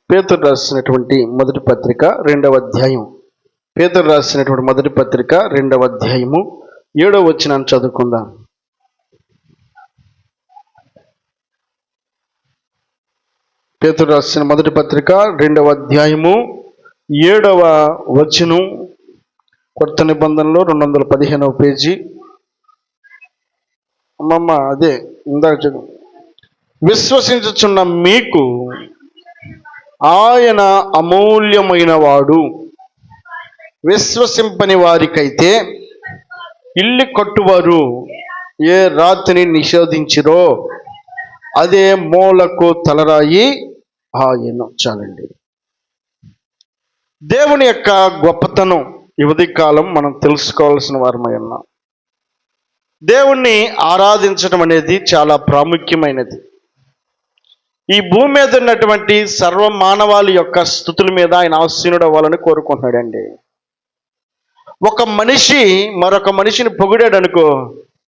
పేతురు రాసినటువంటి మొదటి పత్రిక 2వ అధ్యాయం. పేతురు రాసినటువంటి మొదటి పత్రిక 2వ అధ్యాయము 7వ వచనాన్ని చదువుకుందాం. పేతురు రాసిన మొదటి పత్రిక 2వ అధ్యాయము 7వ వచనం, కొత్త నిబంధనలో 215వ పేజీ. అమ్మమ్మ అదే ఇందాక చదువు. విశ్వసించుచున్న మీకు ఆయన అమూల్యమైన వాడు. విశ్వసింపని వారికైతే ఇల్లు కట్టువారు ఏ రాతిని నిషేధించిరో అదే మూలకు తలరాయి ఆయన. చాలండి. దేవుని యొక్క గొప్పతనం ఈ ఉదయకాలం మనం తెలుసుకోవాల్సిన వారమై ఉన్నాం. దేవుణ్ణి ఆరాధించడం అనేది చాలా ప్రాముఖ్యమైనది. ఈ భూమి మీద ఉన్నటువంటి సర్వ మానవాళి యొక్క స్థుతుల మీద ఆయన ఆసీనుడు అవ్వాలని కోరుకుంటున్నాడండి. ఒక మనిషి మరొక మనిషిని పొగిడాడు అనుకో,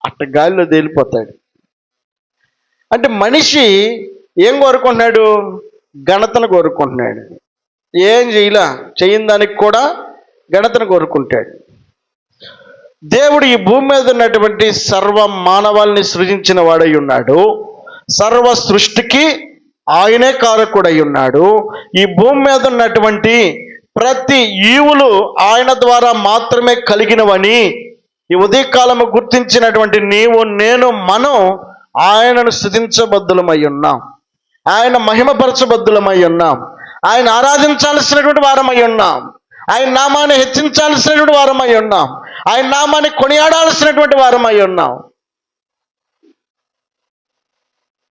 అట్ట గాలిలో తేలిపోతాడు. అంటే మనిషి ఏం కోరుకుంటున్నాడు? ఘనతను కోరుకుంటున్నాడు. ఏం చేయని దానికి కూడా ఘనతను కోరుకుంటాడు. దేవుడు ఈ భూమి మీద ఉన్నటువంటి సర్వ మానవాళిని సృజించిన వాడై ఉన్నాడు. సర్వ సృష్టికి ఆయనే కారకుడై ఉన్నాడు. ఈ భూమి మీద ఉన్నటువంటి ప్రతి ఈవులు ఆయన ద్వారా మాత్రమే కలిగినవని ఈ ఉదయకాలము గుర్తించినటువంటి నీవు, నేను, మనం ఆయనను స్తుతించబద్దులమై ఉన్నాం. ఆయన మహిమపరచబద్దులమై ఉన్నాం. ఆయన ఆరాధించాల్సినటువంటి వారమై ఉన్నాం. ఆయన నామాన్ని హెచ్చించాల్సినటువంటి వారమై ఉన్నాం. ఆయన నామాన్ని కొనియాడాల్సినటువంటి వారమై ఉన్నాం.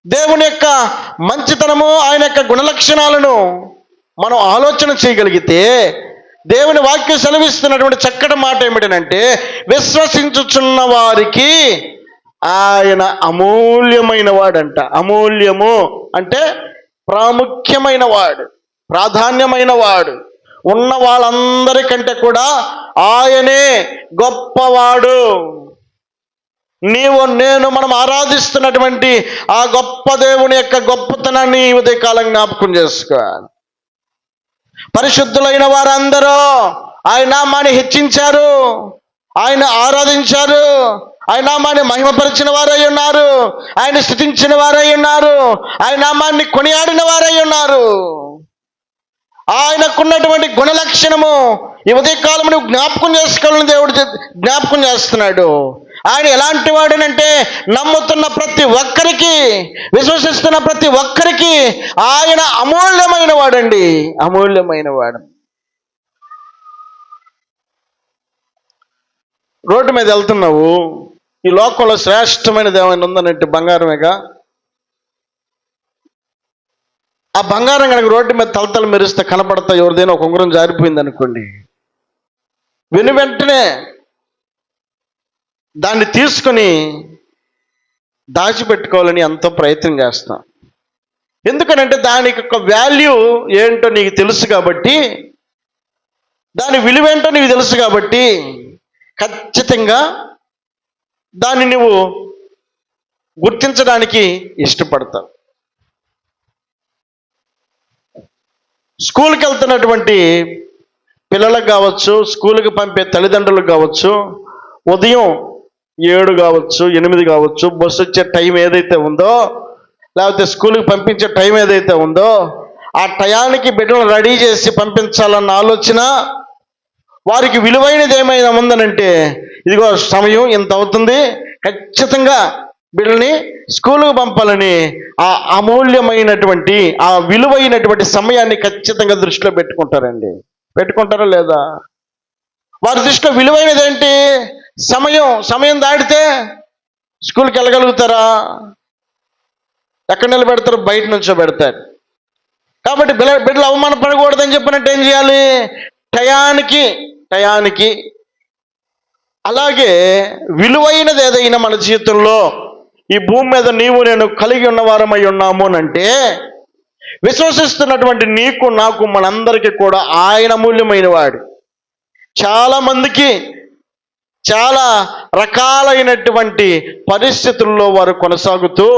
దేవుని యొక్క మంచితనము, ఆయన యొక్క గుణలక్షణాలను మనం ఆలోచన చేయగలిగితే దేవుని వాక్యం సెలవిస్తున్నటువంటి చక్కటి మాట ఏమిటంటే, విశ్వసించుచున్న వారికి ఆయన అమూల్యమైన వాడంట. అమూల్యము అంటే ప్రాముఖ్యమైన వాడు, ప్రాధాన్యమైన వాడు. ఉన్న వాళ్ళందరికంటే కూడా ఆయనే గొప్పవాడు. నీవు, నేను, మనం ఆరాధిస్తున్నటువంటి ఆ గొప్ప దేవుని యొక్క గొప్పతనాన్ని ఉదయకాలం జ్ఞాపకం చేసుకోవాలి. పరిశుద్ధులైన వారందరూ ఆయన నామాన్ని హెచ్చించారు, ఆయన ఆరాధించారు, ఆయన నామాన్ని మహిమపరిచిన వారై ఉన్నారు, ఆయన స్తుతించిన వారై ఉన్నారు, ఆయన నామాన్ని కొనియాడిన వారై ఉన్నారు. ఆయనకున్నటువంటి గుణలక్షణము ఈ ఉదయకాలం నువ్వు జ్ఞాపకం చేసుకోవాలని దేవుడు జ్ఞాపకం చేస్తున్నాడు. ఆయన ఎలాంటి వాడనంటే, నమ్ముతున్న ప్రతి ఒక్కరికి, విశ్వసిస్తున్న ప్రతి ఒక్కరికి ఆయన అమూల్యమైన వాడండి. అమూల్యమైన వాడు. రోడ్డు మీద వెళ్తున్నావు, ఈ లోకంలో శ్రేష్టమైనది ఏమైనా ఉందనంటే బంగారమేగా. ఆ బంగారం కనుక రోడ్డు మీద తలతలు మెరిస్తే కనపడతా, ఎవరిదైనా ఒక ఉంగరం జారిపోయింది అనుకోండి, వెంటనే దాన్ని తీసుకొని దాచిపెట్టుకోవాలని ఎంతో ప్రయత్నం చేస్తాం. ఎందుకనంటే దానికి ఒక వాల్యూ ఏంటో నీకు తెలుసు కాబట్టి, దాని విలువేంటో నీకు తెలుసు కాబట్టి ఖచ్చితంగా దాన్ని నువ్వు గుర్తించడానికి ఇష్టపడతావు. స్కూల్కి వెళ్తున్నటువంటి పిల్లలకు కావచ్చు, స్కూల్కి పంపే తల్లిదండ్రులకు కావచ్చు, ఉదయం 7 కావచ్చు, 8 కావచ్చు, బస్సు వచ్చే టైం ఏదైతే ఉందో, లేకపోతే స్కూల్కి పంపించే టైం ఏదైతే ఉందో, ఆ టయానికి బిడ్డలను రెడీ చేసి పంపించాలన్న ఆలోచన వారికి విలువైనది ఏమైనా ఉందనంటే, ఇదిగో సమయం ఇంత అవుతుంది, ఖచ్చితంగా బిడ్డల్ని స్కూల్కి పంపాలని ఆ అమూల్యమైనటువంటి, ఆ విలువైనటువంటి సమయాన్ని ఖచ్చితంగా దృష్టిలో పెట్టుకుంటారండి. పెట్టుకుంటారా లేదా? వారి దృష్టిలో విలువైనది ఏంటి? సమయం దాటితే స్కూల్కి వెళ్ళగలుగుతారా? ఎక్కడ నిలబెడతారు? బయట నుంచో పెడతారు. కాబట్టి బిడ్డలు అవమానపడకూడదని చెప్పినట్టు ఏం చేయాలి? టయానికి అలాగే విలువైనది ఏదైనా మన జీవితంలో ఈ భూమి మీద నీవు నేను కలిగి ఉన్నవారమై ఉన్నాము అనంటే, విశ్వసిస్తున్నటువంటి నీకు, నాకు, మనందరికీ కూడా ఆయన అమూల్యమైన వాడు. చాలామందికి చాలా రకాలైనటువంటి పరిస్థితుల్లో వారు కొనసాగుతూ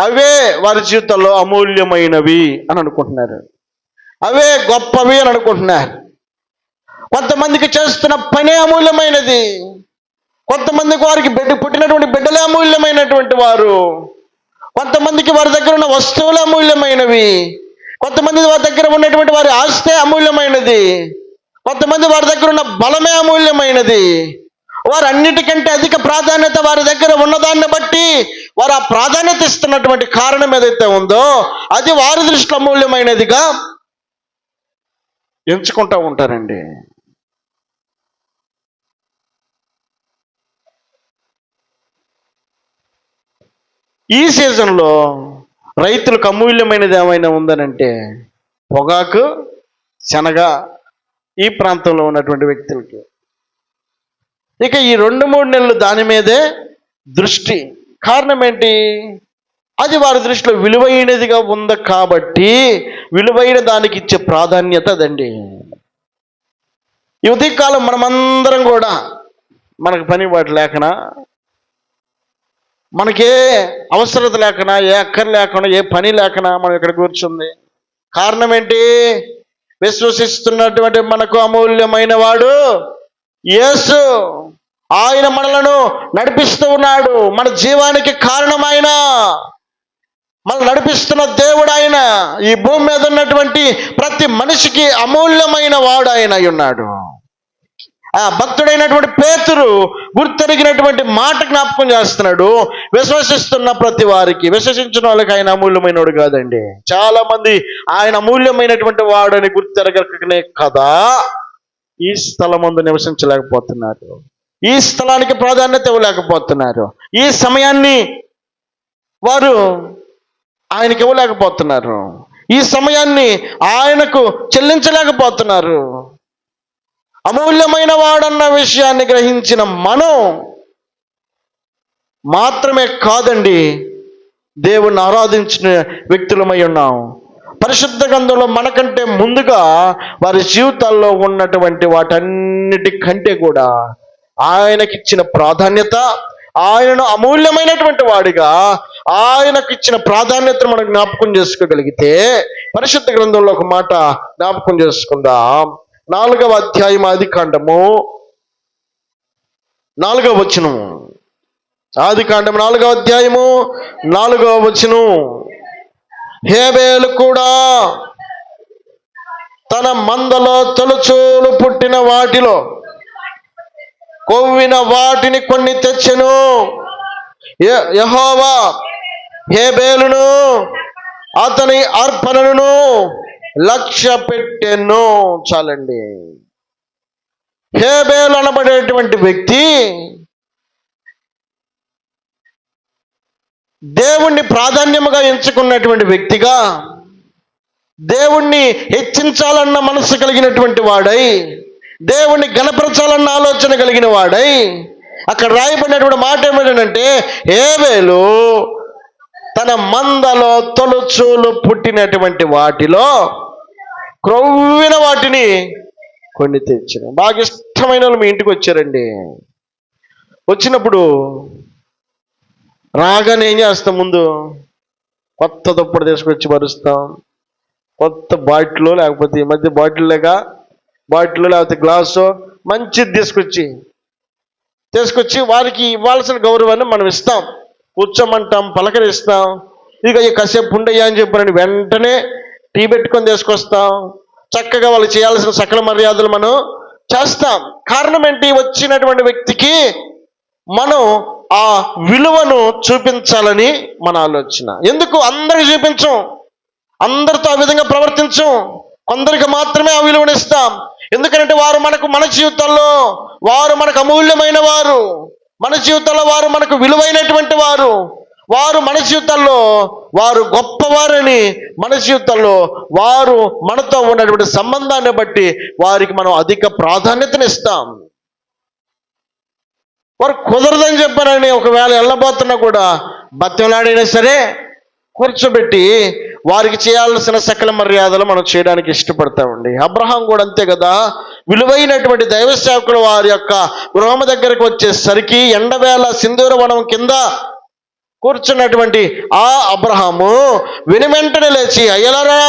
అవే వారి జీవితంలో అమూల్యమైనవి అని అనుకుంటున్నారు. అవే గొప్పవి అని అనుకుంటున్నారు. కొంతమందికి చేస్తున్న పనే అమూల్యమైనది, కొంతమందికి వారికి పుట్టినటువంటి బిడ్డలే అమూల్యమైనటువంటి వారు, కొంతమందికి వారి దగ్గర ఉన్న వస్తువులు అమూల్యమైనవి, కొంతమంది వారి దగ్గర ఉన్నటువంటి వారి ఆస్తే అమూల్యమైనది, కొంతమంది వారి దగ్గర ఉన్న బలమే అమూల్యమైనది. వారు అన్నిటికంటే అధిక ప్రాధాన్యత వారి దగ్గర ఉన్నదాన్ని బట్టి వారు ఆ ప్రాధాన్యత ఇస్తున్నటువంటి కారణం ఏదైతే ఉందో అది వారి దృష్టిలో అమూల్యమైనదిగా ఎంచుకుంటూ ఉంటారండి. ఈ సీజన్లో రైతులకు అమూల్యమైనది ఏమైనా ఉందనంటే పొగాకు, శనగ. ఈ ప్రాంతంలో ఉన్నటువంటి వ్యక్తులకి ఇక ఈ 2-3 నెలలు దాని మీదే దృష్టి. కారణం ఏంటి? అది వారి దృష్టిలో విలువైనదిగా ఉంది కాబట్టి విలువైన దానికి ఇచ్చే ప్రాధాన్యత అదండి. ఈ ఉదయకాలం మనమందరం కూడా మనకు పని బాటు లేకనా, మనకే అవసరత లేకనా, ఏ అక్కర లేకుండా, ఏ పని లేకనా మనం ఇక్కడ కూర్చుంది. కారణం ఏంటి? విశ్వసిస్తున్నటువంటి మనకు అమూల్యమైన వాడు యేసు. ఆయన మనలను నడిపిస్తూ ఉన్నాడు. మన జీవానికి కారణమైన, మనం నడిపిస్తున్న దేవుడు ఆయన. ఈ భూమి మీద ఉన్నటువంటి ప్రతి మనిషికి అమూల్యమైన వాడు ఆయన అయి ఉన్నాడు. ఆ భక్తుడైనటువంటి పేతురు గుర్తెరిగినటువంటి మాట జ్ఞాపకం చేస్తున్నాడు. విశ్వసిస్తున్న ప్రతి వారికి, విశ్వసించిన వాళ్ళకి ఆయన అమూల్యమైనవాడు కాదండి. చాలా మంది ఆయన అమూల్యమైనటువంటి వాడని గుర్తెరగకనే కదా ఈ స్థలమందు నివసించలేకపోతున్నారు, ఈ స్థలానికి ప్రాధాన్యత ఇవ్వలేకపోతున్నారు, ఈ సమయాన్ని వారు ఆయనకి ఇవ్వలేకపోతున్నారు, ఈ సమయాన్ని ఆయనకు చెల్లించలేకపోతున్నారు. అమూల్యమైన వాడన్న విషయాన్ని గ్రహించిన మనం మాత్రమే కాదండి, దేవుణ్ణి ఆరాధించిన వ్యక్తులమై ఉన్నాం. పరిశుద్ధ గ్రంథంలో మనకంటే ముందుగా వారి జీవితాల్లో ఉన్నటువంటి వాటన్నిటికంటే కూడా ఆయనకిచ్చిన ప్రాధాన్యత, ఆయనను అమూల్యమైనటువంటి వాడిగా ఆయనకిచ్చిన ప్రాధాన్యతను మనం జ్ఞాపకం చేసుకోగలిగితే, పరిశుద్ధ గ్రంథంలో ఒక మాట జ్ఞాపకం చేసుకుందాం. 4వ అధ్యాయం ఆదికాండము 4వ వచనం. ఆదికాండం 4వ అధ్యాయము 4వ వచనం. హేబేలు కూడా తన మందలో తొలుచూలు పుట్టిన వాటిలో కొవ్విన వాటిని కొన్ని తెచ్చెను. యెహోవా హేబేలును అతని అర్పణలను లక్ష్య పెట్టెను. చాలండి. హేబేలు అనబడేటువంటి వ్యక్తి దేవుణ్ణి ప్రాధాన్యముగా ఎంచుకున్నటువంటి వ్యక్తిగా, దేవుణ్ణి హెచ్చించాలన్న మనసు కలిగినటువంటి వాడై, దేవుణ్ణి గణపరచాలన్న ఆలోచన కలిగిన వాడై, అక్కడ రాయబడినటువంటి మాట ఏమిటంటే హేబేలు తన మందలో తొలుచూలు పుట్టినటువంటి వాటిలో క్రొవ్విన వాటిని కొన్ని తెచ్చిన. బాగా ఇష్టమైన వాళ్ళు మీ ఇంటికి వచ్చారండి. వచ్చినప్పుడు రాగానే ఏం చేస్తాం? ముందు కొత్త దుప్పటి తీసుకొచ్చి పరుస్తాం. కొత్త బాటిల్, లేకపోతే ఈ మధ్య బాటిల్ లేకపోతే గ్లాసు మంచిది తీసుకొచ్చి వారికి ఇవ్వాల్సిన గౌరవాన్ని మనం ఇస్తాం. కూర్చోమంటాం, పలకరిస్తాం. ఇక ఈ కాసేపు ఉండయ్యా అని చెప్పారని వెంటనే టీ పెట్టుకొని తీసుకొస్తాం. చక్కగా వాళ్ళు చేయాల్సిన సకల మర్యాదలు మనం చేస్తాం. కారణం ఏంటి? వచ్చినటువంటి వ్యక్తికి మనం ఆ విలువను చూపించాలని మన ఆలోచన. ఎందుకు అందరికి చూపించం, అందరితో ఆ విధంగా ప్రవర్తించం, కొందరికి మాత్రమే ఆ విలువను ఇస్తాం. ఎందుకంటే వారు మన జీవితాల్లో వారు మనకు అమూల్యమైన వారు, మన జీవితాల్లో వారు మనకు విలువైనటువంటి వారు, వారు మన జీవితాల్లో వారు గొప్పవారని, మన జీవితాల్లో వారు మనతో ఉన్నటువంటి సంబంధాన్ని బట్టి వారికి మనం అధిక ప్రాధాన్యతను ఇస్తాం. వారు కుదరదని చెప్పారని ఒకవేళ వెళ్ళబోతున్నా కూడా బతిమలాడైనా సరే కూర్చోబెట్టి వారికి చేయాల్సిన సకల మర్యాదలు మనం చేయడానికి ఇష్టపడతామండి. అబ్రహాం కూడా అంతే కదా. విలువైనటువంటి దైవ సేవకులు వారి యొక్క గృహం దగ్గరకు వచ్చేసరికి ఎండవేళ సింధూర వనం కింద కూర్చున్నటువంటి ఆ అబ్రహాము వెనువెంటనే లేచి, అయ్యలారా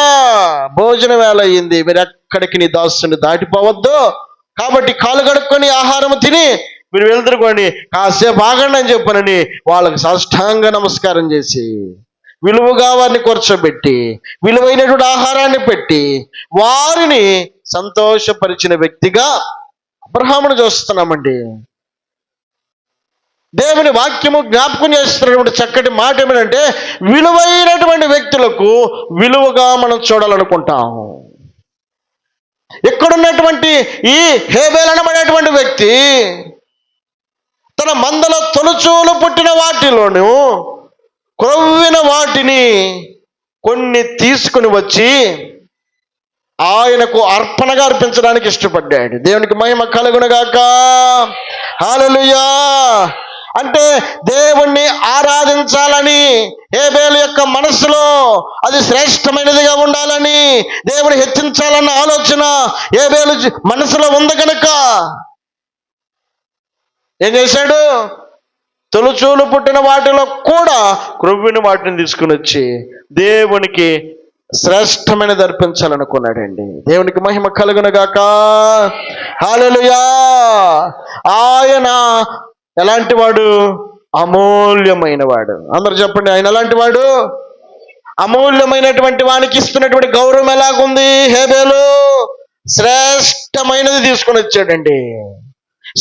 భోజన వేళ అయ్యింది, మీరు ఎక్కడికి నీ దాసుని దాటిపోవద్దు, కాబట్టి కాలు కడుక్కొని ఆహారం తిని మీరు వెళ్తురుకోండి, కాసేపు ఆగండి అని చెప్పనని వాళ్ళకి సాష్టాంగ నమస్కారం చేసి విలువగా వారిని కూర్చోబెట్టి విలువైనటువంటి ఆహారాన్ని పెట్టి వారిని సంతోషపరిచిన వ్యక్తిగా అబ్రహామును చూస్తున్నామండి. దేవుని వాక్యము జ్ఞాపకం చేస్తున్నటువంటి చక్కటి మాట ఏమిటంటే, విలువైనటువంటి వ్యక్తులకు విలువగా మనం చూడాలనుకుంటాము. ఇక్కడున్నటువంటి ఈ హేబేలు అనబడేటువంటి వ్యక్తి తన మందలో తొలుచూలు పుట్టిన వాటిలోను క్రొవ్విన వాటిని కొన్ని తీసుకుని వచ్చి ఆయనకు అర్పణగా అర్పించడానికి ఇష్టపడ్డాడు. దేవునికి మహిమ కలుగునుగాక. హల్లెలూయా. అంటే దేవుణ్ణి ఆరాధించాలని హేబేలు యొక్క మనస్సులో అది శ్రేష్టమైనదిగా ఉండాలని, దేవుని హెచ్చించాలన్న ఆలోచన హేబేలు మనసులో ఉంది కనుక ఏం చేశాడు? తొలుచూలు పుట్టిన వాటిలో కూడా క్రొవ్విన వాటిని తీసుకుని వచ్చి దేవునికి శ్రేష్టమైనది అర్పించాలనుకున్నాడండి. దేవునికి మహిమ కలుగునుగాక. హల్లెలూయా. ఆయన ఎలాంటి వాడు? అమూల్యమైన వాడు. అందరూ చెప్పండి, ఆయన ఎలాంటి వాడు? అమూల్యమైనటువంటి వానికి ఇస్తున్నటువంటి గౌరవం ఎలాగుంది? హేబేలు శ్రేష్టమైనది తీసుకుని వచ్చాడండి.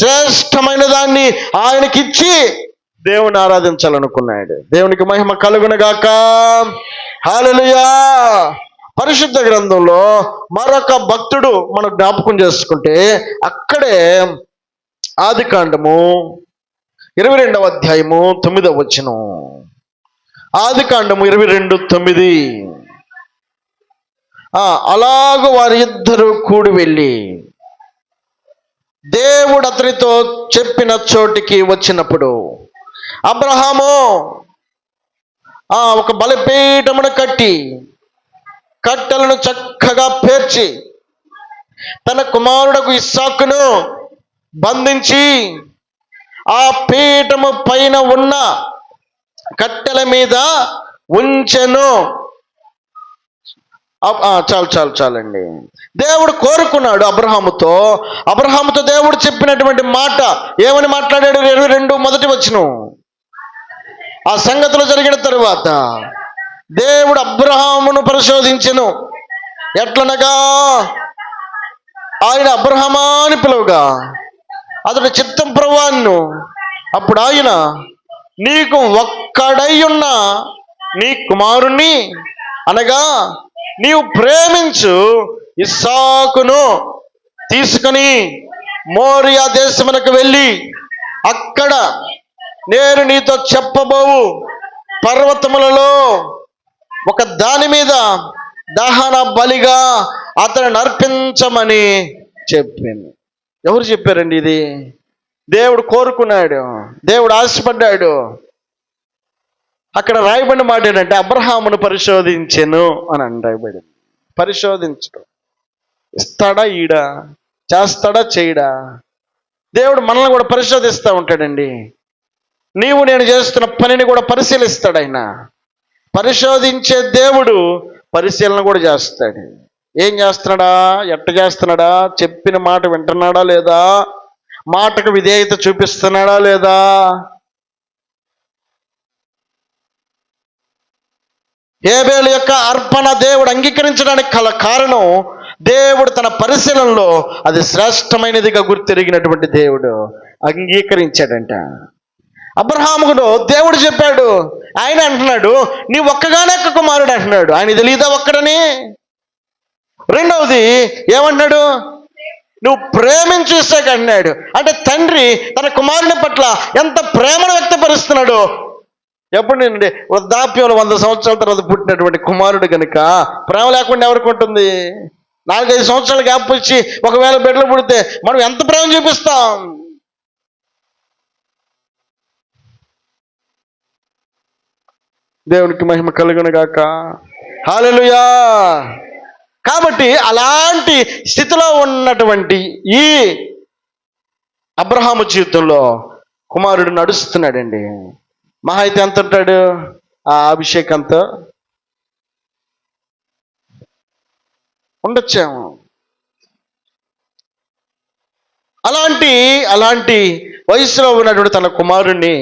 శ్రేష్టమైన దాన్ని ఆయనకిచ్చి దేవుని ఆరాధించాలనుకున్నాడు. దేవునికి మహిమ కలుగునుగాక. హల్లెలూయా. పరిశుద్ధ గ్రంథంలో మరొక భక్తుడు మనం జ్ఞాపకం చేసుకుంటే, అక్కడే ఆదికాండము 22వ అధ్యాయము 9వ వచనం. ఆదికాండము 22:9. అలాగూ వారి ఇద్దరు కూడి వెళ్ళి దేవుడు అతనితో చెప్పిన చోటికి వచ్చినప్పుడు అబ్రహాము ఒక బలిపీఠమును కట్టి కట్టెలను చక్కగా పేర్చి తన కుమారుడకు ఇస్సాకును బంధించి ఆ పీఠము పైన ఉన్న కట్టెల మీద ఉంచెను. చాలండి. దేవుడు కోరుకున్నాడు అబ్రహాముతో దేవుడు చెప్పినటువంటి మాట ఏమని మాట్లాడాడు? 22 మొదటి వచనం. ఆ సంగతులు జరిగిన తరువాత దేవుడు అబ్రహామును పరిశోధించెను. ఎట్లనగా ఆయన అబ్రహామా అని పిలువగా అతడు చిత్తం ప్రభువాను. అప్పుడు ఆయన, నీకు ఒక్కడై ఉన్న నీ కుమారుణ్ణి అనగా నీవు ప్రేమించు ఇస్సాకును తీసుకుని మోరియా దేశమునకు వెళ్ళి అక్కడ నేను నీతో చెప్పబోవు పర్వతములలో ఒక దాని మీద దహన బలిగా అతను అర్పించమని చెప్పాను. ఎవరు చెప్పారండి ఇది? దేవుడు కోరుకున్నాడు, దేవుడు ఆశపడ్డాడు. అక్కడ రాయబడిన మాట ఏంటంటే, అబ్రహామును పరిశోధించెను అని రాయబడింది. పరిశోధించడం. ఇస్తాడా ఈడా? చేస్తాడా చేయడా? దేవుడు మనల్ని కూడా పరిశోధిస్తూ ఉంటాడండి. నీవు నేను చేస్తున్న పనిని కూడా పరిశీలిస్తాడు ఆయన. పరిశోధించే దేవుడు పరిశీలన కూడా చేస్తాడు. ఏం చేస్తున్నాడా? ఎట్ట చేస్తున్నాడా? చెప్పిన మాట వింటున్నాడా లేదా? మాటకు విధేయత చూపిస్తున్నాడా లేదా? హేబేలు యొక్క అర్పణ దేవుడు అంగీకరించడానికి కల కారణం, దేవుడు తన పరిశీలనలో అది శ్రేష్టమైనదిగా గుర్తిరిగినటువంటి దేవుడు అంగీకరించాడంట. అబ్రహామును దేవుడు చెప్పాడు. ఆయన అంటున్నాడు, నీ ఒక్కగానే ఒక్క కుమారుడు అంటున్నాడు. ఆయన తెలియదా ఒక్కడని? రెండవది ఏమంటున్నాడు? నువ్వు ప్రేమించి ఇస్తాక అంటున్నాడు. అంటే తండ్రి తన కుమారుని పట్ల ఎంత ప్రేమను వ్యక్తపరుస్తున్నాడు. ఎప్పుడు నేను వృద్ధాప్యంలో 100 సంవత్సరాల తర్వాత పుట్టినటువంటి కుమారుడు కనుక ప్రేమ లేకుండా ఎవరికి ఉంటుంది? 4-5 సంవత్సరాల గ్యాప్ వచ్చి ఒకవేళ బిడ్డలు పుడితే మనం ఎంత ప్రేమ చూపిస్తాం? దేవునికి మహిమ కలుగునుగాక. హల్లెలూయా. కాబట్టి అలాంటి స్థితిలో ఉన్నటువంటి ఈ అబ్రహాము జీవితంలో కుమారుడు నడుస్తున్నాడండి. మహా అయితే ఎంత ఉంటాడు ఆ అభిషేకంతో? ఉండొచ్చేమో. అలాంటి అలాంటి వయసులో ఉన్నటువంటి తన కుమారుణ్ణి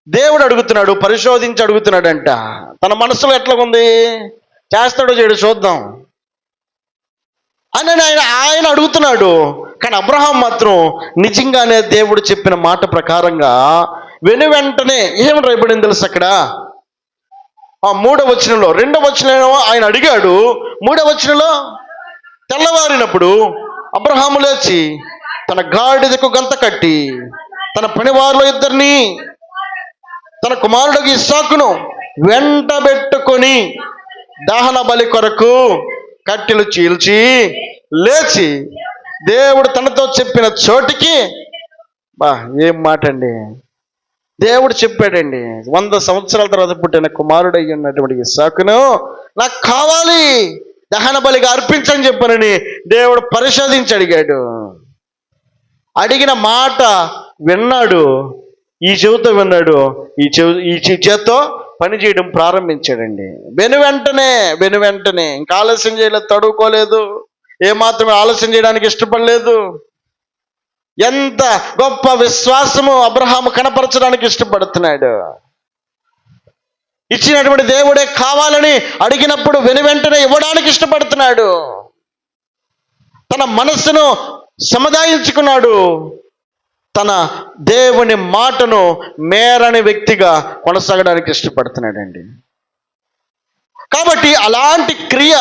దేవుడు అడుగుతున్నాడు, పరిశోధించి అడుగుతున్నాడంట. తన మనసులో ఎట్లా ఉంది, చేస్తాడో చేయడు చూద్దాం అని ఆయన అడుగుతున్నాడు. కానీ అబ్రహాం మాత్రం నిజంగానే దేవుడు చెప్పిన మాట ప్రకారంగా వెంటనే ఏం రాయబడింది తెలుసు అక్కడ? 3వ వచనంలో, 2వ వచనంలో ఆయన అడిగాడు, 3వ వచనంలో తెల్లవారినప్పుడు అబ్రహాము లేచి తన గాడిదకు గంత కట్టి తన పనివారిలో ఇద్దరిని తన కుమారుడికి ఇస్సాకును వెంటబెట్టుకొని దహన బలి కొరకు కట్టెలు చీల్చి లేచి దేవుడు తనతో చెప్పిన చోటికి, ఏం మాట అండి, దేవుడు చెప్పాడండి, 100 సంవత్సరాల తర్వాత పుట్టిన కుమారుడు అయ్యి ఉన్నటువంటి ఇస్సాకును నాకు కావాలి, దహన బలిగా అర్పించని చెప్పనని దేవుడు పరిశోధించి అడిగాడు. అడిగిన మాట విన్నాడు, ఈ చెవితో విన్నాడు, ఈ చేత్తో పని చేయడం ప్రారంభించాడండి. వెంటనే ఇంకా ఆలస్యం చేయలేదు, తడుకోలేదు, ఏమాత్రం ఆలస్యం చేయడానికి ఇష్టపడలేదు. ఎంత గొప్ప విశ్వాసము అబ్రహాము కనపరచడానికి ఇష్టపడుతున్నాడు. ఇచ్చినటువంటి దేవుడే కావాలని అడిగినప్పుడు వెంటనే ఇవ్వడానికి ఇష్టపడుతున్నాడు. తన మనస్సును సముదాయించుకున్నాడు. తన దేవుని మాటను మేరని వ్యక్తిగా కొనసాగడానికి ఇష్టపడుతున్నాడండి. కాబట్టి అలాంటి క్రియ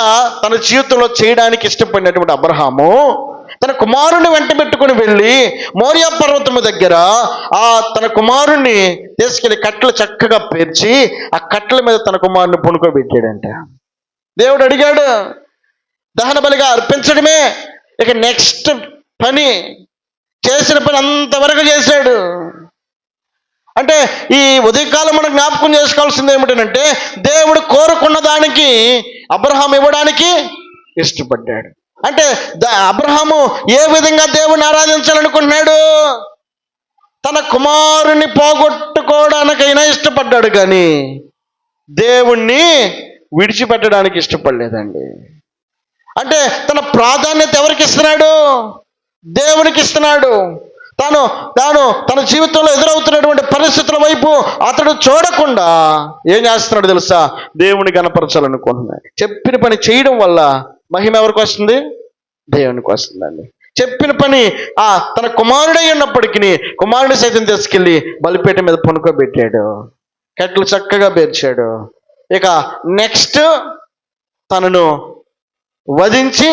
తన జీవితంలో చేయడానికి ఇష్టపడినటువంటి అబ్రహాము తన కుమారుని వెంట పెట్టుకుని వెళ్ళి మోరియా పర్వతము దగ్గర తన కుమారుణ్ణి తీసుకెళ్లి కట్టెలు చక్కగా పేర్చి ఆ కట్టెల మీద తన కుమారుని పొనుకోబెట్టాడంట. దేవుడు అడిగాడు, దహన బలిగా అర్పించడమే ఇక నెక్స్ట్ పని. చేసిన పని అంతవరకు చేశాడు. అంటే ఈ ఉదయకాలం మనం జ్ఞాపకం చేసుకోవాల్సింది ఏమిటంటే, దేవుడు కోరుకున్న దానికి అబ్రహాం ఇవ్వడానికి ఇష్టపడ్డాడు. అంటే అబ్రహాము ఏ విధంగా దేవుని ఆరాధించాలనుకుంటున్నాడు? తన కుమారుని పోగొట్టుకోవడానికైనా ఇష్టపడ్డాడు, కానీ దేవుణ్ణి విడిచిపెట్టడానికి ఇష్టపడలేదండి. అంటే తన ప్రాధాన్యత ఎవరికి ఇస్తున్నాడు? దేవునికి ఇస్తున్నాడు. తాను తన జీవితంలో ఎదురవుతున్నటువంటి పరిస్థితుల వైపు అతడు చూడకుండా ఏం చేస్తున్నాడు తెలుసా? దేవుని కనపరచాలనుకుంటున్నాడు. చెప్పిన పని చేయడం వల్ల మహిమ ఎవరికి వస్తుంది? దేవునికి వస్తుందండి. చెప్పిన పని తన కుమారుడై ఉన్నప్పటికీ కుమారుడి సైతం తీసుకెళ్ళి బలిపీఠం మీద పొనుకోబెట్టాడు, కట్టెలు చక్కగా పేర్చాడు. ఇక నెక్స్ట్ తనను వధించి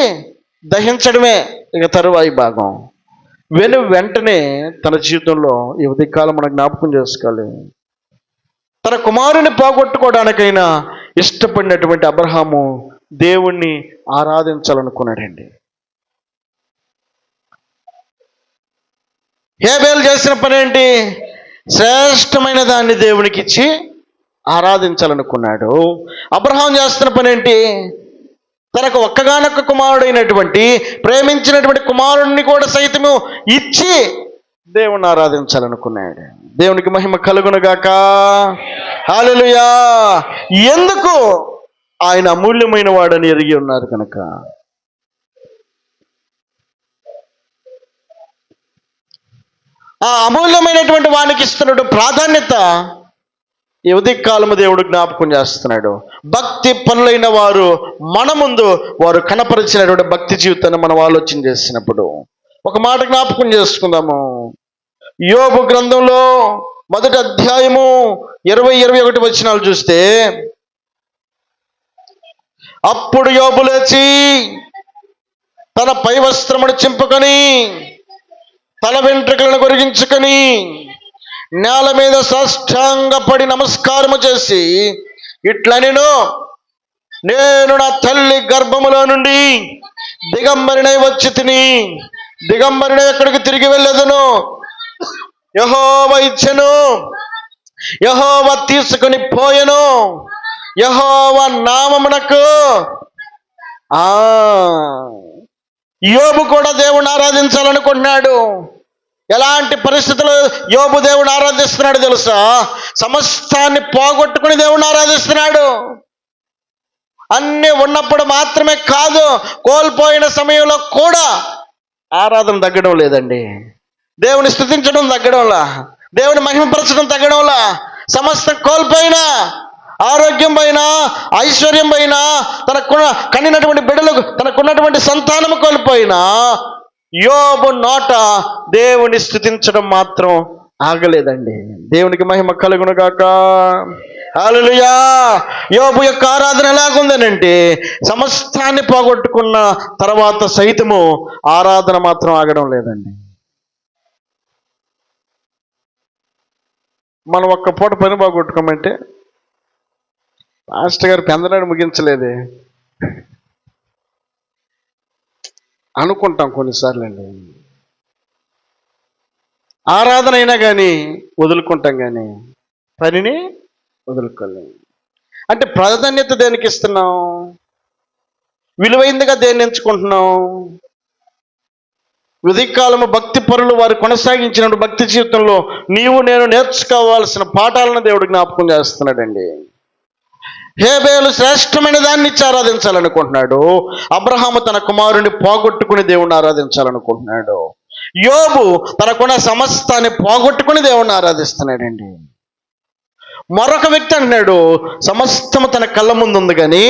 దహించడమే ఇక తరువాయి భాగం. వెంటనే తన జీవితంలో ఈ ఉదయకాలం మనం జ్ఞాపకం చేసుకోవాలి, తన కుమారుని పోగొట్టుకోవడానికైనా ఇష్టపడినటువంటి అబ్రహాము దేవుణ్ణి ఆరాధించాలనుకున్నాడండి. హేబేలు చేసిన పని ఏంటి? శ్రేష్టమైన దాన్ని దేవునికి ఇచ్చి ఆరాధించాలనుకున్నాడు. అబ్రహాం చేస్తున్న పని ఏంటి? తనకు ఒక్కగానొక్క కుమారుడైనటువంటి ప్రేమించినటువంటి కుమారుడిని కూడా సైతము ఇచ్చి దేవుణ్ణి ఆరాధించాలనుకున్నాడు. దేవునికి మహిమ కలుగునుగాక. హల్లెలూయా. ఎందుకు? ఆయన అమూల్యమైన వాడని ఎరిగి ఉన్నారు కనుక. ఆ అమూల్యమైనటువంటి వానికి ఇస్తున్నట్టు ప్రాధాన్యత ఈ ఉదయకాలము దేవుడు జ్ఞాపకం చేస్తున్నాడు. భక్తి పనులైన వారు మన ముందు వారు కనపరిచినటువంటి భక్తి జీవితాన్ని మనం ఆలోచన చేసినప్పుడు ఒక మాట జ్ఞాపకం చేసుకుందాము. యోబు గ్రంథంలో 1వ అధ్యాయము 20-21 వచనాలు చూస్తే, అప్పుడు యోబు లేచి తన పై వస్త్రమును చింపుకొని తల వెంట్రుకలను గొరిగించుకొని నేల మీద సాష్టాంగపడి నమస్కారము చేసి ఇట్లనెను, నేను నా తల్లి గర్భములో నుండి దిగంబరినై వచ్చి తిని దిగంబరినై ఎక్కడికి తిరిగి వెళ్ళదును. యెహోవా ఇచ్చెను, యెహోవా తీసుకుని పోయెను, యెహోవా నామమునకు. యోబు కూడా దేవుణ్ణి ఆరాధించాలనుకుంటున్నాడు. ఎలాంటి పరిస్థితులు యోబు దేవుని ఆరాధిస్తున్నాడు తెలుసా? సమస్తాన్ని పోగొట్టుకుని దేవుని ఆరాధిస్తున్నాడు. అన్నీ ఉన్నప్పుడు మాత్రమే కాదు, కోల్పోయిన సమయంలో కూడా ఆరాధన తగ్గడం లేదండి. దేవుని స్తుతించడం తగ్గడంలా, దేవుని మహిమపరచడం తగ్గడంలా, సమస్తం కోల్పోయినా, ఆరోగ్యం పైన, ఐశ్వర్యం పైన, కనినటువంటి బిడ్డలకు, తనకున్నటువంటి సంతానం కోల్పోయినా యోబు నోట దేవుని స్తుతించడం మాత్రం ఆగలేదండి. దేవునికి మహిమ కలుగును గాక. హల్లెలూయా. యోబు యొక్క ఆరాధన ఎలాగుందనంటే, సమస్తాన్ని పోగొట్టుకున్న తర్వాత సైతము ఆరాధన మాత్రం ఆగడం లేదండి. మనం ఒక్క పూట పని పోగొట్టుకోమంటే, మాస్టర్ గారు పెందలాడు ముగించలేదే అనుకుంటాం కొన్నిసార్లు అండి. ఆరాధన అయినా కానీ వదులుకుంటాం, కానీ పనిని వదులుకోలేము. అంటే ప్రాధాన్యత దేనికి ఇస్తున్నాం? విలువైందిగా దేన్ని ఎంచుకుంటున్నాం? ఉదయకాలము భక్తి పరులు వారు కొనసాగించినప్పుడు భక్తి జీవితంలో నీవు నేను నేర్చుకోవాల్సిన పాఠాలను దేవుడు జ్ఞాపకం చేస్తున్నాడండి. హేబేలు శ్రేష్టమైన దాన్ని ఇచ్చి ఆరాధించాలనుకుంటున్నాడు. అబ్రహాము తన కుమారుని పోగొట్టుకుని దేవుణ్ణి ఆరాధించాలనుకుంటున్నాడు. యోబు తనకున్న సమస్తాన్ని పోగొట్టుకుని దేవుణ్ణి ఆరాధిస్తున్నాడండి. మరొక వ్యక్తి అంటున్నాడు, సమస్తము తన కళ్ళ ముందు ఉంది కానీ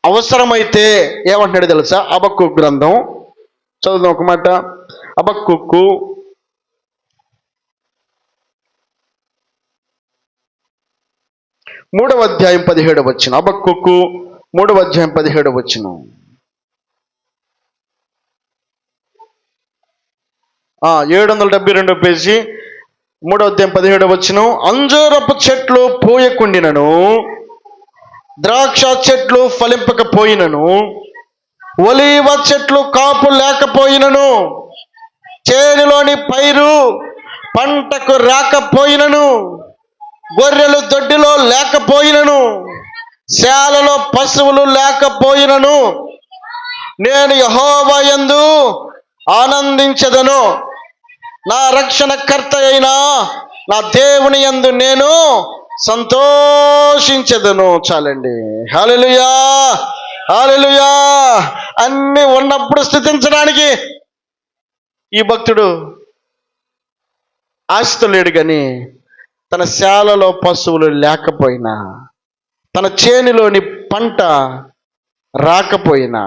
అవసరమైతే ఏమంటున్నాడు తెలుసా? హబక్కూకు గ్రంథం చదువుదాం ఒక మాట. హబక్కూకు 3వ అధ్యాయం 17వ వచనం. హబక్కూకు 3వ అధ్యాయం 17వ వచనం. 772 పేజీ, 3వ అధ్యాయం 17వ వచనం. అంజూరపు చెట్లు పూయకుండినను, ద్రాక్ష చెట్లు ఫలింపకపోయినను, ఒలీవ చెట్లు కాపు లేకపోయినను, చేనులోని పైరు పంటకు రాకపోయినను, గొర్రెలు దొడ్డిలో లేకపోయినను, శాలలో పశువులు లేకపోయినను, నేను యెహోవా యందు ఆనందించెదను, నా రక్షణకర్త అయిన నా దేవుని యందు నేను సంతోషించెదను. చాలండి. హల్లెలూయా, హల్లెలూయా. అన్నీ ఉన్నప్పుడు స్తుతించడానికి ఈ భక్తుడు ఆశతో లేడు, కానీ తన శాలలో పశువులు లేకపోయినా, తన చేనులోని పంట రాకపోయినా,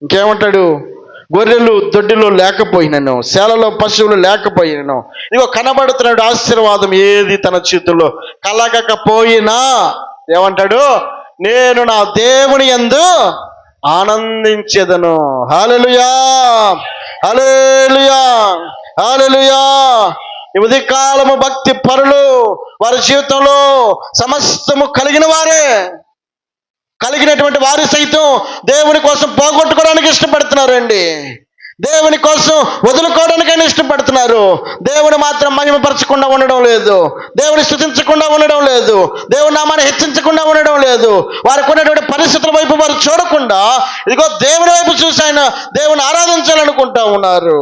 ఇంకేమంటాడు? గొర్రెలు దొడ్డిలో లేకపోయినను, శాలలో పశువులు లేకపోయినను, ఇగో కనబడుతున్నాడు ఆశీర్వాదం ఏది తన చేతుల్లో కలగకపోయినా ఏమంటాడు? నేను నా దేవుని యందు ఆనందించెదను. హల్లెలూయా, హల్లెలూయా, హల్లెలూయా. ఈ ఉదయకాలము భక్తి పరులు వారి జీవితంలో సమస్తము కలిగిన వారే, కలిగినటువంటి వారి సైతం దేవుని కోసం పోగొట్టుకోవడానికి ఇష్టపడుతున్నారండి. దేవుని కోసం వదులుకోవడానికైనా ఇష్టపడుతున్నారు. దేవుని మాత్రం మహిమపరచకుండా ఉండడం లేదు, దేవుని స్తుతించకుండా ఉండడం లేదు, దేవుని నామాన్ని హెచ్చించకుండా ఉండడం లేదు. వారికి ఉన్నటువంటి పరిస్థితుల వైపు వారు చూడకుండా ఇదిగో దేవుని వైపు చూసి ఆయన దేవుని ఆరాధించాలనుకుంటా ఉన్నారు.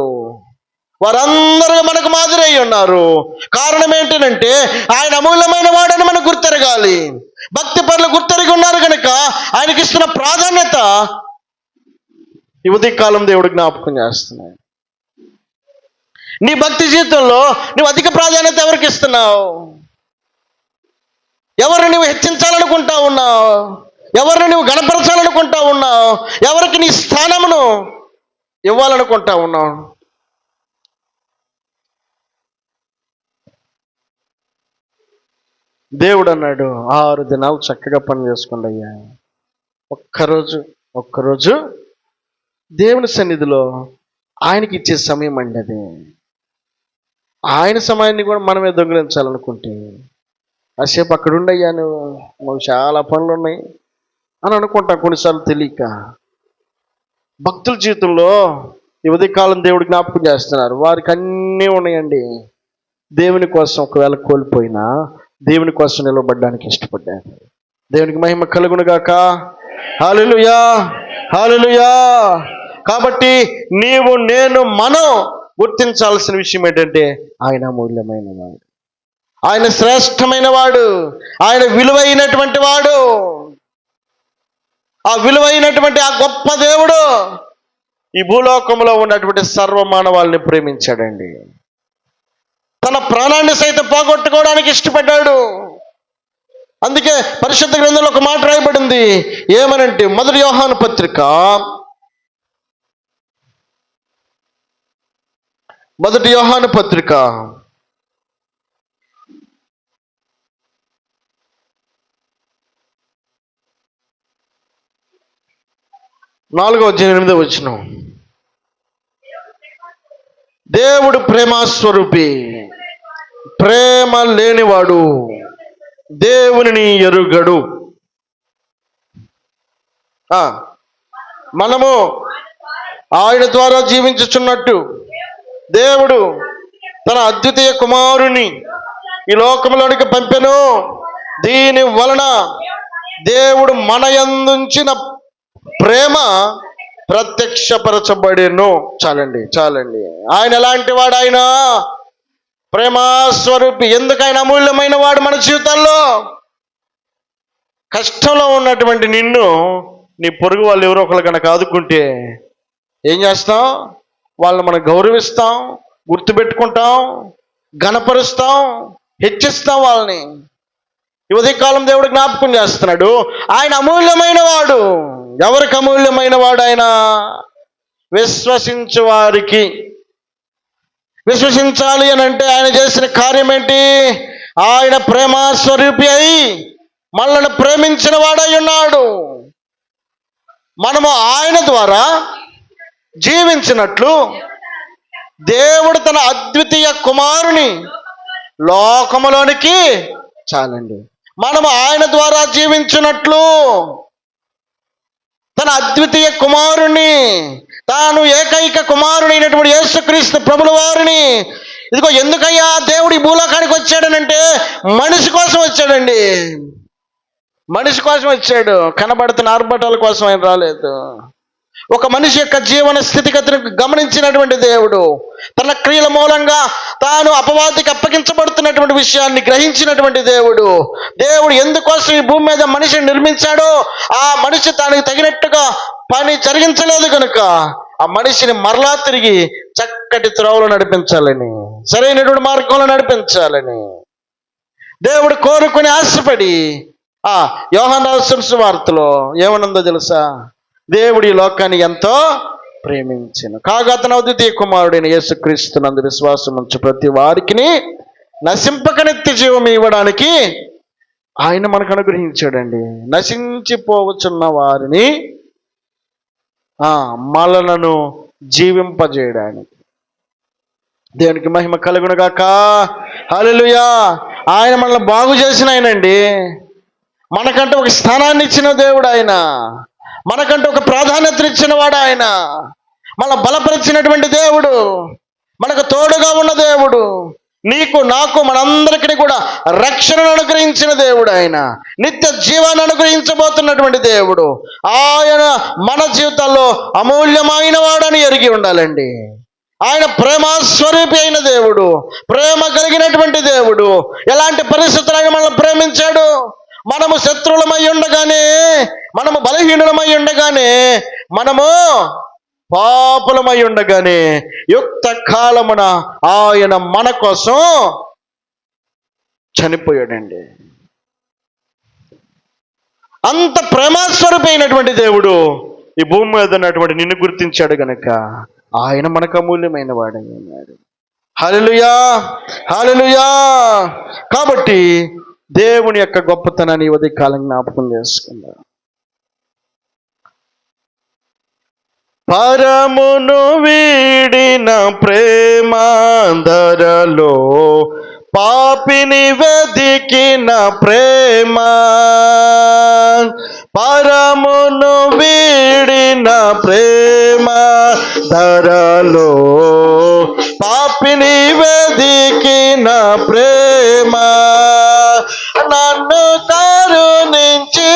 వారందరూ మనకు మాదిరి అయి ఉన్నారు. కారణం ఏంటంటే ఆయన అమూల్యమైన వాడని మనకు గుర్తెరగాలి. భక్తి పరులు గుర్తెరిగి ఉన్నారు కనుక ఆయనకి ఇస్తున్న ప్రాధాన్యత ఈ ఉదయకాలం దేవుడు జ్ఞాపకం చేస్తున్నాడు. నీ భక్తి జీవితంలో నువ్వు అధిక ప్రాధాన్యత ఎవరికి ఇస్తున్నావు? ఎవరిని నువ్వు హెచ్చించాలనుకుంటా ఉన్నావు? ఎవరిని నువ్వు గణపరచాలనుకుంటా ఉన్నావు? ఎవరికి నీ స్థానమును ఇవ్వాలనుకుంటా ఉన్నావు? దేవుడు అన్నాడు, 6 దినాలు చక్కగా పని చేసుకోండి అయ్యా. ఒక్కరోజు దేవుని సన్నిధిలో ఆయనకి ఇచ్చే సమయం అండి అది. ఆయన సమయాన్ని కూడా మనమే దొంగిలించాలనుకుంటే కాసేపు అక్కడ ఉండయ్యా, నువ్వు చాలా పనులు ఉన్నాయి అని అనుకుంటాం కొన్నిసార్లు తెలియక. భక్తుల జీవితంలో ఈ ఉదయకాలం దేవుడు జ్ఞాపకం చేస్తున్నారు. వారికి అన్నీ ఉన్నాయండి. దేవుని కోసం ఒకవేళ కోల్పోయినా దేవుని కోసం నిలబడడానికి ఇష్టపడ్డాడు. దేవునికి మహిమ కలుగును గాక. హల్లెలూయా, హల్లెలూయా. కాబట్టి నీవు నేను మనం గుర్తించాల్సిన విషయం ఏంటంటే ఆయన అమూల్యమైన వాడు, ఆయన శ్రేష్టమైన వాడు, ఆయన విలువైనటువంటి వాడు. ఆ విలువైనటువంటి ఆ గొప్ప దేవుడు ఈ భూలోకంలో ఉన్నటువంటి సర్వ మానవాళ్ళని ప్రేమించాడండి. తన ప్రాణాన్ని సైతం పోగొట్టుకోవడానికి ఇష్టపడ్డాడు. అందుకే పరిశుద్ధ గ్రంథంలో ఒక మాట రాయబడింది. ఏమనంటే మొదటి యోహాను పత్రిక 4:8 దేవుడు ప్రేమస్వరూపి, ప్రేమ లేనివాడు దేవునిని ఎరుగడు. మనము ఆయన ద్వారా జీవించుచున్నట్టు దేవుడు తన అద్వితీయ కుమారుని ఈ లోకంలోనికి పంపెను. దీని వలన దేవుడు మన యందుంచిన ప్రేమ ప్రత్యక్షపరచబడెను. చాలండి. ఆయన ఎలాంటి వాడు? ఆయన ప్రేమస్వరూపి. ఎందుకు ఆయన అమూల్యమైన వాడు మన జీవితాల్లో? కష్టంలో ఉన్నటువంటి నిన్ను నీ పొరుగు వాళ్ళు ఎవరో ఒకరు కనుక ఆదుకుంటే ఏం చేస్తాం? వాళ్ళని మనం గౌరవిస్తాం, గుర్తుపెట్టుకుంటాం, ఘనపరుస్తాం, హెచ్చిస్తాం వాళ్ళని. ఈ ఉదయకాలం దేవుడు జ్ఞాపకం చేస్తున్నాడు, ఆయన అమూల్యమైన వాడు. ఎవరికి అమూల్యమైన వాడు? ఆయన విశ్వసించు వారికి. విశ్వసించాలి అని అంటే ఆయన చేసిన కార్యం ఏంటి? ఆయన ప్రేమస్వరూపి అయి మనల్ని ప్రేమించిన వాడై ఉన్నాడు. మనము ఆయన ద్వారా జీవించినట్లు దేవుడు తన అద్వితీయ కుమారుని లోకములోనికి, చాలండి, మనము ఆయన ద్వారా జీవించినట్లు తన అద్వితీయ కుమారుని, తాను ఏకైక కుమారుడైనటువంటి యేసుక్రీస్తు ప్రభుల వారిని, ఇదిగో ఎందుకయ్యా దేవుడు ఈ భూలోకానికి వచ్చాడనంటే మనిషి కోసం వచ్చాడండి. మనిషి కోసం వచ్చాడు. కనబడుతున్న ఆర్భటాల కోసం ఆయన రాలేదు. ఒక మనిషి యొక్క జీవన స్థితిగతిని గమనించినటువంటి దేవుడు, తన క్రియల మూలంగా తాను అపవాదికి అప్పగించబడుతున్నటువంటి విషయాన్ని గ్రహించినటువంటి దేవుడు ఎందుకోసం ఈ భూమి మీద మనిషిని నిర్మించాడో ఆ మనిషి తనకి తగినట్టుగా పని జరిగించలేదు కనుక ఆ మనిషిని మరలా తిరిగి చక్కటి త్రోవలో నడిపించాలని, సరైనటువంటి మార్గంలో నడిపించాలని దేవుడు కోరుకుని ఆశపడి యోహాను రాసిన సువార్తలో ఏమనుందో తెలుసా? దేవుడు ఈ లోకాన్ని ఎంతో ప్రేమించెను కాగా తన అద్వితీయ కుమారుడైన యేసుక్రీస్తునందు విశ్వాసం ఉంచు ప్రతి వారికి నశింపక నిత్య జీవం ఇవ్వడానికి ఆయన మనకు అనుగ్రహించాడండి. నశించిపోవచ్చున్న వారిని మలలను జీవింపజేయడానికి. దేవునికి మహిమ కలుగును గాక. హల్లెలూయా. ఆయన మనల్ని బాగు చేసిన ఆయనండి. మనకంటే ఒక స్థానాన్ని ఇచ్చిన దేవుడు ఆయన. మనకంటే ఒక ప్రాధాన్యతనిచ్చిన వాడు ఆయన. మన బలపరిచినటువంటి దేవుడు, మనకు తోడుగా ఉన్న దేవుడు, నీకు నాకు మనందరికీ కూడా రక్షణను అనుగ్రహించిన దేవుడు ఆయన. నిత్య జీవాన్ని అనుగ్రహించబోతున్నటువంటి దేవుడు ఆయన మన జీవితాల్లో అమూల్యమైన వాడని ఎరిగి ఉండాలండి. ఆయన ప్రేమస్వరూపి అయిన దేవుడు, ప్రేమ కలిగినటువంటి దేవుడు. ఎలాంటి పరిస్థితులు ఆయన మనల్ని ప్రేమించాడు? మనము శత్రువులమై ఉండగానే, మనము బలహీనులమై ఉండగానే, మనము పాపులమై ఉండగానే యుక్త కాలమున ఆయన మన కోసం చనిపోయాడండి. అంత ప్రేమస్వరూపి అయినటువంటి దేవుడు ఈ భూమి మీద ఉన్నటువంటి నిన్ను గుర్తించాడు గనక ఆయన మనకు అమూల్యమైన వాడై ఉన్నాడు. హల్లెలూయా, హల్లెలూయా. కాబట్టి దేవుని యొక్క గొప్పతనాన్ని ఉదయ కాలం జ్ఞాపకం చేసుకుందాం. పరమును వీడిన ప్రేమ ధరలో పాపిని వెదికిన ప్రేమ, పరమును వీడిన ప్రేమ ధరలో పాపిని వెదికిన ప్రేమ, నన్ను కరుణించి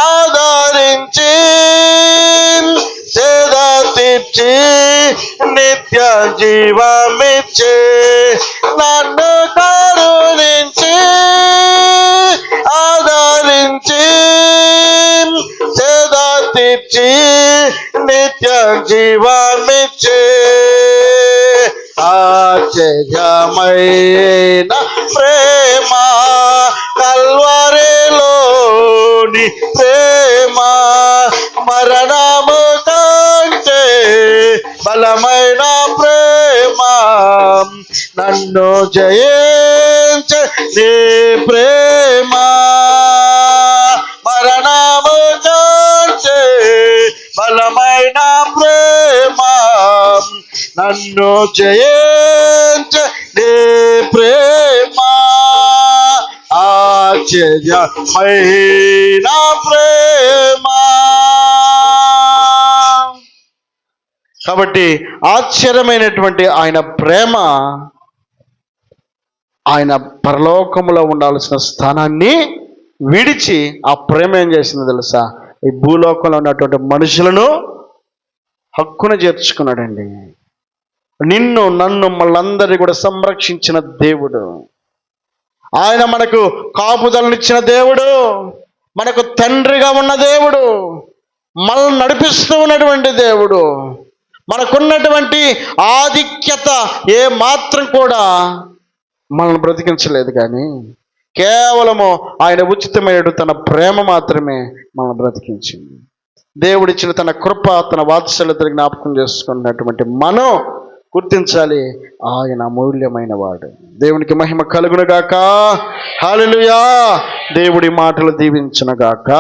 ఆదరించి సేద తీర్చి నిత్య జీవమిచ్చే నన్ను కరుణించి ఆదరించి సేద తీర్చి నిత్య జీవమిచ్చే ఆశ్చర్యమైన ప్రేమ కల్వరిలోని ప్రేమ మరణము కంటే బలమైన ప్రేమ నన్ను జయించ నీ ప్రేమ మరణము కంటే బలమైన ప్రేమ నన్ను జయించ నీ ప్రేమ ఆశ్చర్యమైన ప్రేమ. కాబట్టి ఆశ్చర్యమైనటువంటి ఆయన ప్రేమ ఆయన పరలోకములో ఉండాల్సిన స్థానాన్ని విడిచి ఆ ప్రేమ ఏం చేసిందో తెలుసా? ఈ భూలోకంలో ఉన్నటువంటి మనుషులను హక్కున చేర్చుకున్నాడండి. నిన్ను నన్ను మళ్ళందరినీ కూడా సంరక్షించిన దేవుడు, ఆయన మనకు కాపుదలనిచ్చిన దేవుడు, మనకు తండ్రిగా ఉన్న దేవుడు, మనల్ని నడిపిస్తూ ఉన్నటువంటి దేవుడు, మనకున్నటువంటి ఆధిక్యత ఏ మాత్రం కూడా మనల్ని బ్రతికించలేదు, కానీ కేవలము ఆయన ఉచితమైన తన ప్రేమ మాత్రమే మనల్ని బ్రతికించింది. దేవుడిచ్చిన తన కృప, తన వాత్సల్యతను జ్ఞాపకం చేసుకున్నటువంటి మనం గుర్తించాలి, ఆయన అమూల్యమైన వాడు. దేవునికి మహిమ కలుగునుగాక. హల్లెలూయా. దేవుడి మాటలు దీవించునుగాక.